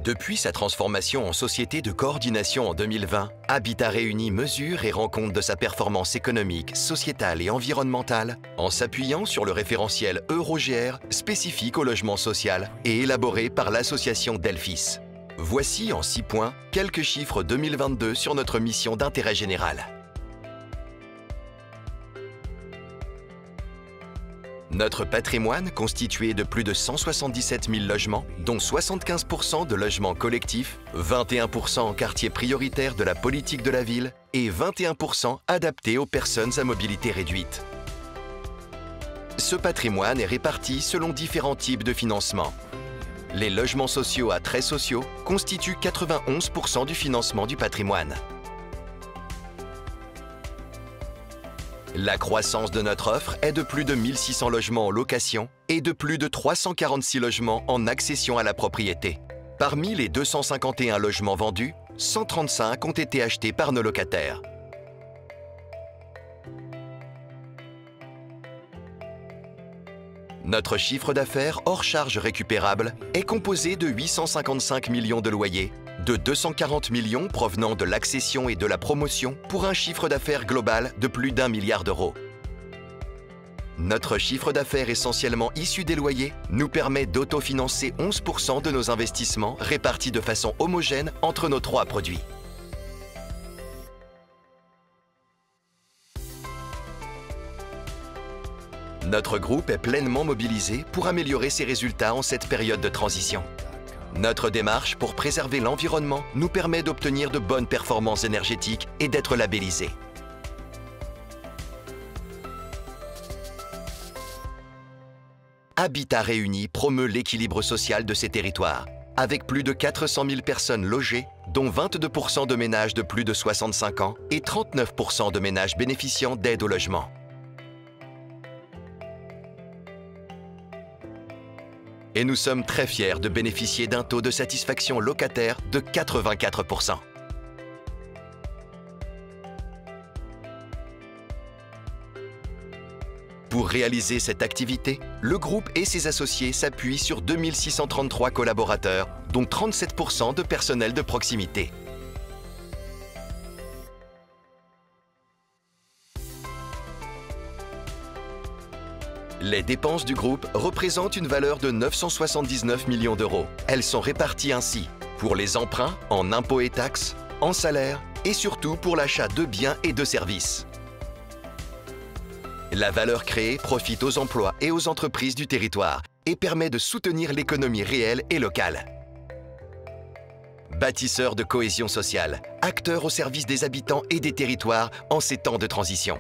Depuis sa transformation en société de coordination en 2020, Habitat Réuni mesure et rend compte de sa performance économique, sociétale et environnementale en s'appuyant sur le référentiel EuroGR spécifique au logement social et élaboré par l'association Delphis. Voici en 6 points quelques chiffres 2022 sur notre mission d'intérêt général. Notre patrimoine, constitué de plus de 177 000 logements, dont 75% de logements collectifs, 21% en quartier prioritaire de la politique de la ville et 21% adaptés aux personnes à mobilité réduite. Ce patrimoine est réparti selon différents types de financement. Les logements sociaux à traits sociaux constituent 91% du financement du patrimoine. La croissance de notre offre est de plus de 1600 logements en location et de plus de 346 logements en accession à la propriété. Parmi les 251 logements vendus, 135 ont été achetés par nos locataires. Notre chiffre d'affaires hors charges récupérables est composé de 855 millions de loyers, de 240 millions provenant de l'accession et de la promotion pour un chiffre d'affaires global de plus d'1 milliard d'euros. Notre chiffre d'affaires essentiellement issu des loyers nous permet d'autofinancer 11% de nos investissements répartis de façon homogène entre nos 3 produits. Notre groupe est pleinement mobilisé pour améliorer ses résultats en cette période de transition. Notre démarche pour préserver l'environnement nous permet d'obtenir de bonnes performances énergétiques et d'être labellisés. Habitat Réuni promeut l'équilibre social de ces territoires, avec plus de 400 000 personnes logées, dont 22% de ménages de plus de 65 ans et 39% de ménages bénéficiant d'aide au logement. Et nous sommes très fiers de bénéficier d'un taux de satisfaction locataire de 84%. Pour réaliser cette activité, le groupe et ses associés s'appuient sur 2633 collaborateurs, dont 37% de personnel de proximité. Les dépenses du groupe représentent une valeur de 979 millions d'euros. Elles sont réparties ainsi pour les emprunts, en impôts et taxes, en salaires et surtout pour l'achat de biens et de services. La valeur créée profite aux emplois et aux entreprises du territoire et permet de soutenir l'économie réelle et locale. Bâtisseur de cohésion sociale, acteur au service des habitants et des territoires en ces temps de transition.